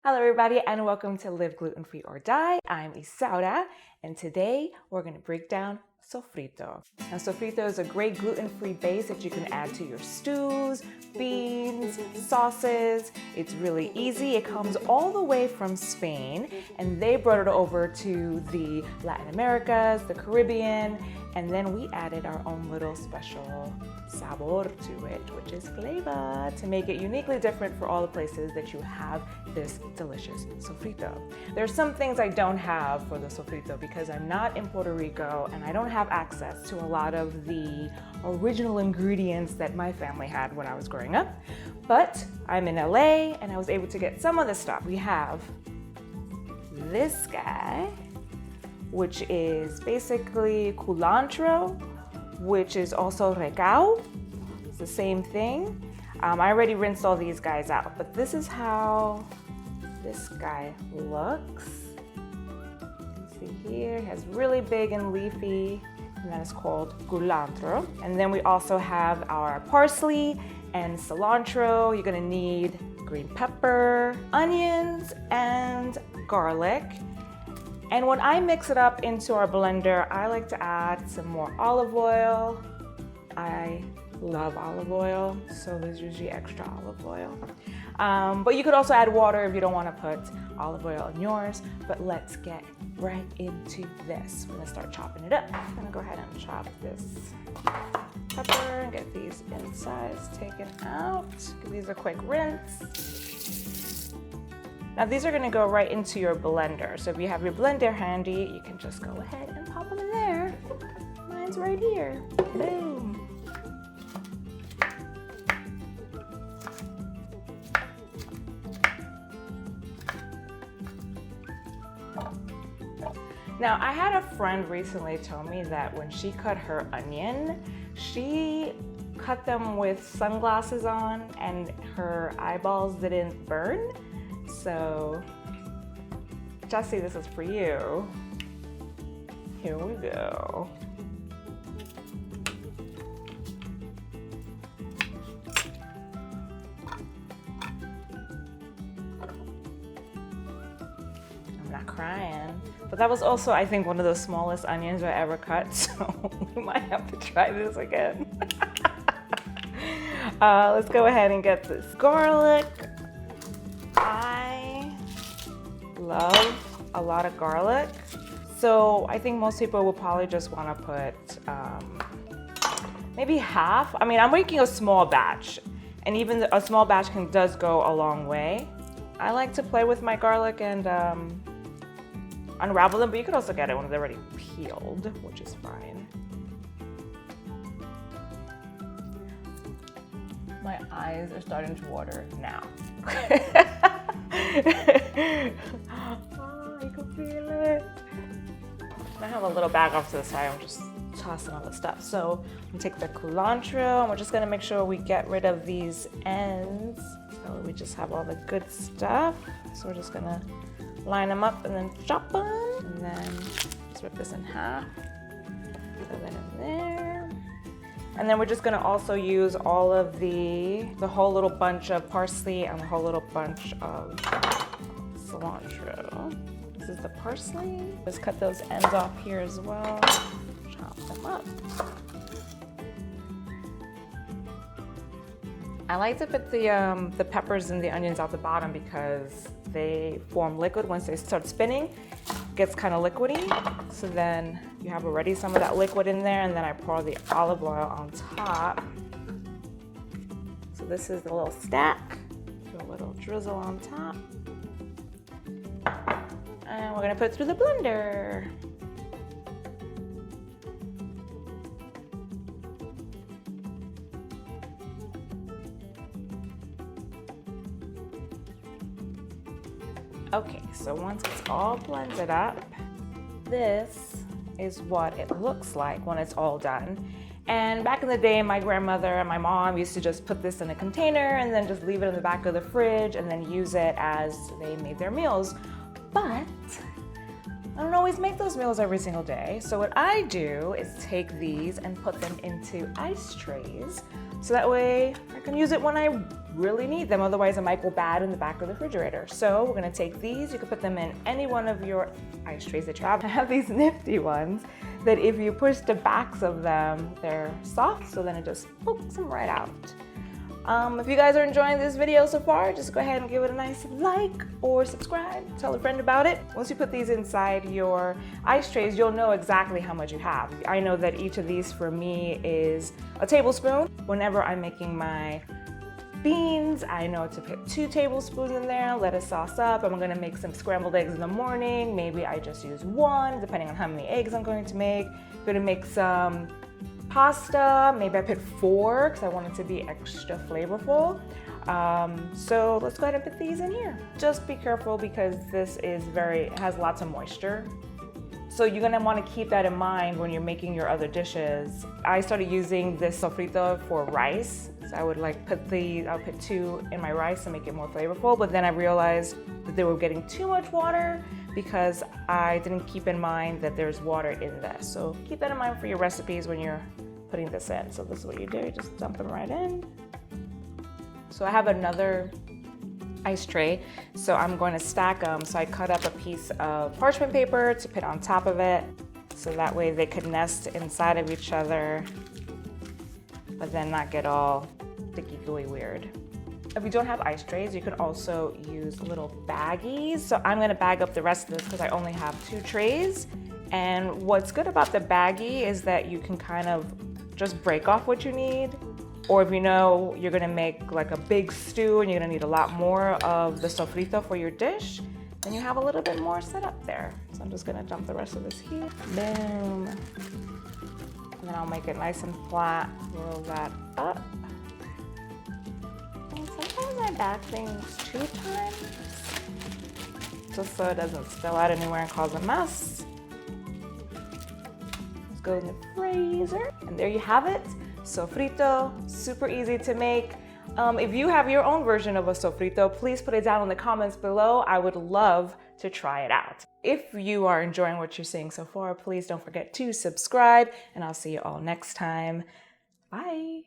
Hello everybody and welcome to Live Gluten Free or Die. I'm Isaura and today we're going to break down Sofrito. Now Sofrito is a great gluten-free base that you can add to your stews, beans, sauces. It's really easy. It comes all the way from Spain and they brought it over to the Latin Americas, the Caribbean, and then we added our own little special sabor to it, which is flavor, to make it uniquely different for all the places that you have this delicious sofrito. There's some things I don't have for the sofrito because I'm not in Puerto Rico and I don't have access to a lot of the original ingredients that my family had when I was growing up. But I'm in LA and I was able to get some of the stuff. We have this guy, which is basically culantro, which is also recao. It's the same thing. I already rinsed all these guys out, but this is how this guy looks. See here, it has really big and leafy, and that is called culantro. And then we also have our parsley and cilantro. You're gonna need green pepper, onions, and garlic. And when I mix it up into our blender, I like to add some more olive oil. I love olive oil, so there's usually extra olive oil. But you could also add water if you don't want to put olive oil in yours. But let's get right into this. We're gonna start chopping it up. I'm gonna go ahead and chop this pepper and get these insides taken out. Give these a quick rinse. Now these are gonna go right into your blender. So if you have your blender handy, you can just go ahead and pop them in there. Mine's right here. Boom. Now I had a friend recently tell me that when she cut her onion, she cut them with sunglasses on and her eyeballs didn't burn. So, Jesse, this is for you. Here we go. I'm not crying. But that was also, I think, one of the smallest onions I ever cut, so we might have to try this again. Let's go ahead and get this garlic. I love a lot of garlic, so I think most people will probably just want to put maybe half. I mean, I'm making a small batch, and even a small batch does go a long way. I like to play with my garlic and unravel them, but you could also get it when they're already peeled, which is fine. My eyes are starting to water now. Oh, you can feel it. I have a little bag off to the side. I'm just tossing all the stuff. So I'm gonna take the culantro and we're just gonna make sure we get rid of these ends. So we just have all the good stuff. So we're just gonna line them up and then chop them. And then just rip this in half. Throw that in there. And then we're just gonna also use all of the whole little bunch of parsley and the whole little bunch of cilantro. This is the parsley. Just cut those ends off here as well. Chop them up. I like to put the peppers and the onions out the bottom because they form liquid once they start spinning. It gets kind of liquidy. So then you have already some of that liquid in there, and then I pour the olive oil on top. So this is the little stack. Do a little drizzle on top. And we're gonna put it through the blender. Okay, so once it's all blended up, this is what it looks like when it's all done. And back in the day, my grandmother and my mom used to just put this in a container and then just leave it in the back of the fridge and then use it as they made their meals. But I don't always make those meals every single day. So what I do is take these and put them into ice trays. So that way I can use it when I really need them. Otherwise it might go bad in the back of the refrigerator. So we're gonna take these. You can put them in any one of your ice trays that you have. I have these nifty ones that if you push the backs of them, they're soft. So then it just pokes them right out. If you guys are enjoying this video so far, just go ahead and give it a nice like or subscribe. Tell a friend about it. Once you put these inside your ice trays, you'll know exactly how much you have. I know that each of these for me is a tablespoon. Whenever I'm making my beans, I know to put 2 tablespoons in there, let it sauce up. I'm gonna make some scrambled eggs in the morning. Maybe I just use 1, depending on how many eggs I'm going to make. I'm gonna make some pasta, maybe I put 4 because I want it to be extra flavorful. So let's go ahead and put these in here. Just be careful because this is it has lots of moisture. So you're gonna wanna keep that in mind when you're making your other dishes. I started using this sofrito for rice. So I would I'll put 2 in my rice to make it more flavorful, but then I realized that they were getting too much water because I didn't keep in mind that there's water in this. So keep that in mind for your recipes when you're putting this in. So this is what you do, you just dump them right in. So I have another ice tray, so I'm going to stack them. So I cut up a piece of parchment paper to put on top of it, so that way they could nest inside of each other, but then not get all sticky gooey weird. If you don't have ice trays, you can also use little baggies. So I'm gonna bag up the rest of this because I only have 2 trays. And what's good about the baggie is that you can kind of just break off what you need. Or if you know you're gonna make like a big stew and you're gonna need a lot more of the sofrito for your dish, then you have a little bit more set up there. So I'm just gonna dump the rest of this here. Boom. And then I'll make it nice and flat, roll that up. Sometimes I bag things 2 times, just so it doesn't spill out anywhere and cause a mess. Let's go in the freezer. And there you have it, sofrito, super easy to make. If you have your own version of a sofrito, please put it down in the comments below. I would love to try it out. If you are enjoying what you're seeing so far, please don't forget to subscribe, and I'll see you all next time. Bye.